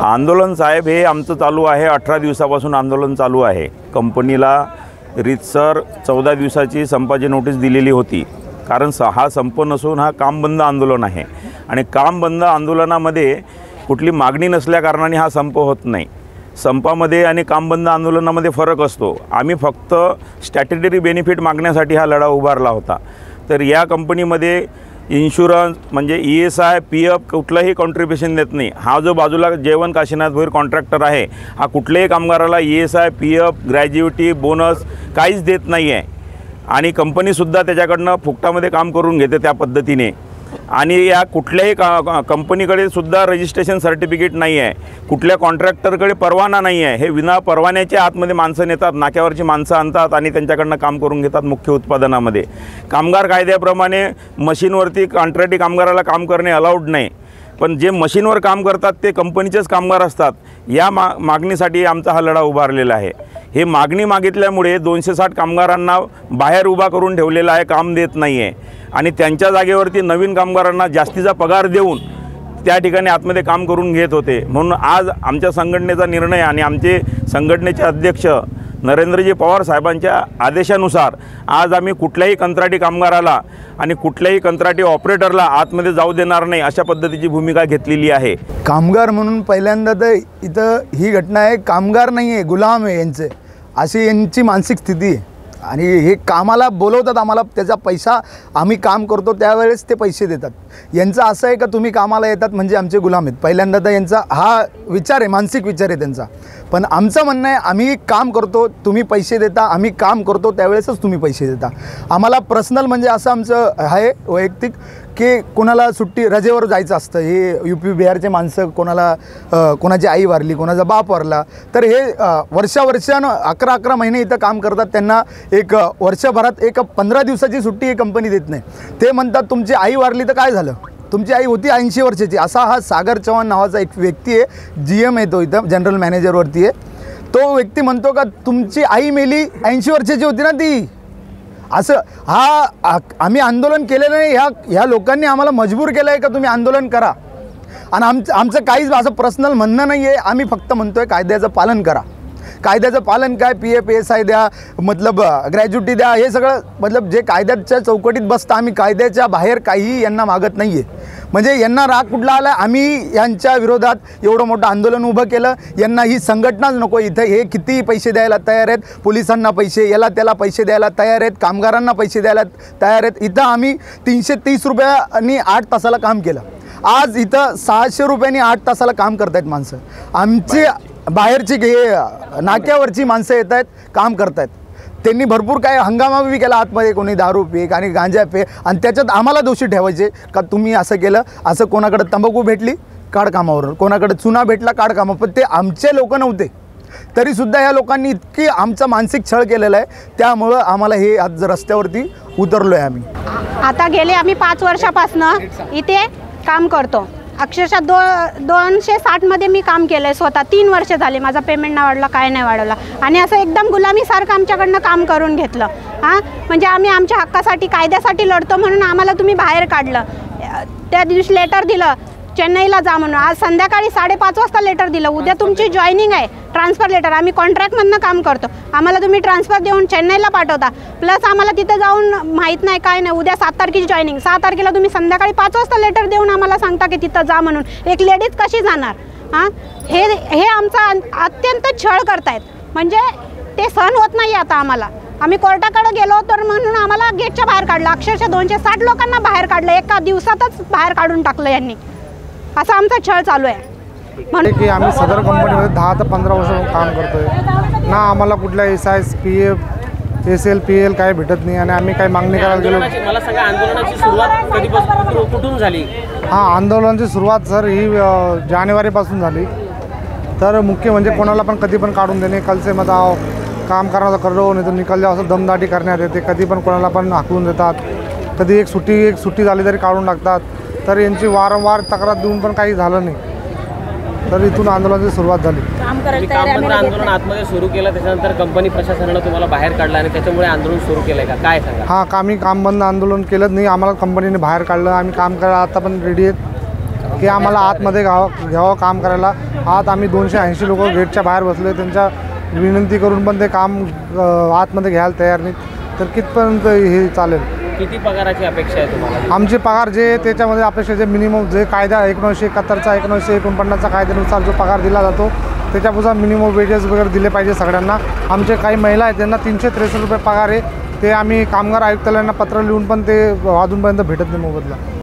आंदोलन साहेब हे आमचं चालू आहे। 18 दिवसापासून आंदोलन चालू आहे। कंपनीला रीतसर 14 दिवसाची संपाची नोटीस दिलेली होती, कारण हा संप नसून हा काम बंद आंदोलन आहे आणि काम बंद आंदोलनामध्ये कुठली मागणी नसल्या कारणाने हा संप होत नाही। संपामध्ये आणि काम बंद आंदोलनामध्ये फरक असतो। आम्ही फक्त स्टॅट्युटरी बेनिफिट मागण्यासाठी हा लढा उभारला होता। तर या कंपनीमध्ये इन्शुरन्स म्हणजे ESI PF कुठलंही कॉन्ट्रिब्युशन देत नाही। हा जो बाजूला जेवण काशीनाथ भोईर कॉन्ट्रॅक्टर आहे, हा कुठल्याही कामगाराला ESI PF ग्रॅज्युटी बोनस काहीच देत नाही आहे आणि कंपनीसुद्धा त्याच्याकडनं फुकटामध्ये काम करून घेते त्या पद्धतीने। आणि या कुठल्याही कंपनीकडे सुद्धा रजिस्ट्रेशन सर्टिफिकेट नाही आहे, कुठल्या कॉन्ट्रॅक्टरकडे परवाना नाही आहे। हे विना परवान्याच्या आतमध्ये माणसं नेतात, नाक्यावरची माणसं आणतात आणि त्यांच्याकडनं काम करून घेतात। मुख्य उत्पादनामध्ये कामगार कायद्याप्रमाणे मशीनवरती कॉन्ट्रॅक्टी कामगाराला काम करणे अलाउड नाही, पण जे मशीनवर काम करतात ते कंपनीचेच कामगार असतात। या मागणीसाठी आमचा हा लढा उभारलेला आहे। हे मागणी मागितल्यामुळे 260 कामगारांना बाहेर उभा करून ठेवलेला आहे, काम देत नाही आहे आणि त्यांच्या जागेवरती नवीन कामगारांना जास्तीचा पगार देऊन त्या ठिकाणी आतमध्ये काम करून घेत होते। म्हणून आज आमच्या संघटनेचा निर्णय आणि आमचे संघटनेचे अध्यक्ष नरेंद्रजी पवार साहेबांच्या आदेशानुसार आज आम्ही कुठल्याही कंत्राटी कामगाराला आणि कुठल्याही कंत्राटी ऑपरेटरला आतमध्ये जाऊ देणार नाही, अशा पद्धतीची भूमिका घेतलेली आहे। कामगार म्हणून पहिल्यांदा तर इथं ही घटना आहे, कामगार नाही आहे, गुलाम आहे यांचे, अशी यांची मानसिक स्थिती आहे। आणि हे कामाला बोलवतात, आम्हाला त्याचा पैसा आम्ही काम करतो त्यावेळेस ते पैसे देतात। यांचं असं आहे का तुम्ही कामाला येतात म्हणजे आमचे गुलाम आहेत। पहिल्यांदा तर यांचा हा विचार आहे, मानसिक विचार आहे त्यांचा। पण आमचं म्हणणं आहे आम्ही काम करतो, तुम्ही पैसे देता, आम्ही काम करतो त्यावेळेसच तुम्ही पैसे देता। आम्हाला पर्सनल म्हणजे असं आमचं आहे वैयक्तिक की कोणाला सुट्टी रजेवर जायचं असतं, हे UP बिहारचे माणसं, कोणाची आई वारली, कोणाचा बाप वारला, तर हे वर्षानं 11 महिने इथं काम करतात। त्यांना एक वर्षभरात एक 15 दिवसाची सुट्टी ही कंपनी देत नाही। ते म्हणतात तुमची आई वारली तर काय झालं, तुमची आई होती 80 वर्षाची। असा हा सागर चव्हाण नावाचा एक व्यक्ती आहे, GM आहे तो, इथं जनरल मॅनेजरवरती आहे। तो व्यक्ती म्हणतो का तुमची आई मेली 80 वर्षाची होती ना ती, असं आम्ही आंदोलन केलेलं नाही, ह्या लोकांनी आम्हाला मजबूर केलं आहे का तुम्ही आंदोलन करा। आणि आमचं काहीच असं पर्सनल म्हणणं नाही आहे, आम्ही फक्त म्हणतो आहे कायद्याचं पालन करा। कायद्याचं पालन काय, PF ESI द्या, मतलब ग्रॅज्युटी द्या, हे सगळं मतलब जे कायद्याच्या चौकटीत बसतं, आम्ही कायद्याच्या बाहेर काहीही यांना मागत नाही आहे। म्हणजे यांना राग कुठला आला, आम्ही यांच्या विरोधात एवढं मोठं आंदोलन उभं केलं, यांना ही संघटनाच नको। इथं हे कितीही पैसे द्यायला तयार आहेत, पोलिसांना पैसे, याला त्याला पैसे द्यायला तयार आहेत, कामगारांना पैसे द्यायला तयार आहेत। इथं आम्ही 330 रुपयांनी 8 तासाला काम केलं, आज इथं 600 रुपयांनी 8 तासाला काम करतायत माणसं। आमची बाहेरची नाक्यावरची माणसं येत आहेत, काम करत आहेत। त्यांनी भरपूर काय हंगामा बी केला आतमध्ये, कोणी दारू पे, आणि गांजा पे, आणि त्याच्यात आम्हाला दोषी ठेवायचे का तुम्ही असं केलं, असं कोणाकडे तंबाखू भेटली काढ कामावरून, कोणाकडे चुना भेटला काढ कामा। पण ते आमचे लोक नव्हते, तरीसुद्धा या लोकांनी इतकी आमचा मानसिक छळ केलेला आहे, त्यामुळं आम्हाला हे आज रस्त्यावरती उतरलो आहे आम्ही। आता गेले आम्ही 5 वर्षापासून इथे काम करतो। अक्षरशः 260 मध्ये मी काम केलंय स्वतः। 3 वर्ष झाले, माझा पेमेंट नाही वाढला, काय नाही वाढवला, आणि असं एकदम गुलामीसारखं आमच्याकडनं काम करून घेतलं। म्हणजे आम्ही आमच्या हक्कासाठी कायद्यासाठी लढतो म्हणून आम्हाला तुम्ही बाहेर काढलं। त्या दिवशी लेटर दिलं चेन्नईला जा म्हणून, आज संध्याकाळी 5:30 वाजता लेटर दिलं, उद्या तुमची जॉईनिंग आहे, ट्रान्सफर लेटर। आम्ही कॉन्ट्रॅक्टमधनं काम करतो, आम्हाला तुम्ही ट्रान्सफर देऊन चेन्नईला पाठवता, प्लस आम्हाला तिथं जाऊन माहीत नाही काय नाही, उद्या 7 तारखेची जॉईनिंग, 6 तारखेला तुम्ही संध्याकाळी 5 वाजता लेटर देऊन आम्हाला सांगता की तिथं जा म्हणून। एक लेडीज कशी जाणार? हे आमचा अत्यंत छळ करतायत, म्हणजे ते सहन होत नाही आता आम्हाला। आम्ही कोर्टाकडे गेलो तर म्हणून आम्हाला गेटच्या बाहेर काढलं, अक्षरशः 260 लोकांना बाहेर काढलं, एका दिवसातच बाहेर काढून टाकलं यांनी। असा आमचा छळ चालू आहे। म्हणून की आम्ही सदर कंपनीमध्ये 10 ते 15 वर्ष काम करतोय ना, आम्हाला कुठल्या ESI PF SL PL काय भेटत नाही आणि आम्ही काय मागणी करायला गेलो। मला सांगा आंदोलनाची सुरुवात कधीपासून कुठून झाली? आंदोलनाची सुरुवात सर ही जानेवारीपासून झाली। तर मुख्य म्हणजे कोणाला पण कधी पण काढून देणे, कल से मत आओ, काम करण्याचा करो नाही तर निकल जाओ, असं दमदाटी करण्यात येते। कधी पण कोणाला पण हाकलून देतात, कधी एक सुट्टी झाली तरी काढून टाकतात। तर यांची वारंवार तक्रार देऊन पण काही झालं नाही, तर इथून आंदोलनाची सुरुवात झाली। आंदोलन आतमध्ये सुरू केलं, त्याच्यानंतर कंपनी प्रशासनानं तुम्हाला बाहेर काढलं आणि त्याच्यामुळे आंदोलन सुरू केलंय का, काय सांगा? आम्ही काम बंद आंदोलन केलं नाही, आम्हाला कंपनीने बाहेर काढलं, आम्ही काम करायला आता पण रेडी आहेत। की आम्हाला आतमध्ये घ्यावं काम करायला. आत आम्ही 280 लोक गेटच्या बाहेर बसले, त्यांच्या विनंती करून पण ते काम आतमध्ये घ्यायला तयार नाहीत. तर कितपर्यंत हे चालेल? किती पगाराची अपेक्षा आहे तुम्हाला? आमचे पगार जे त्याच्यामध्ये अपेक्षा जे मिनिमम जे कायदा 1971चा 1949चा कायद्यानुसार जो पगार दिला जातो त्याच्यापासून मिनिमम वेजेस वगैरे दिले पाहिजे सगळ्यांना. आमचे काही महिला आहेत त्यांना 363 रुपये पगार आहे. ते आम्ही कामगार आयुक्तालयांना पत्र लिहून पण ते अजूनपर्यंत भेटत नाही मोबदला.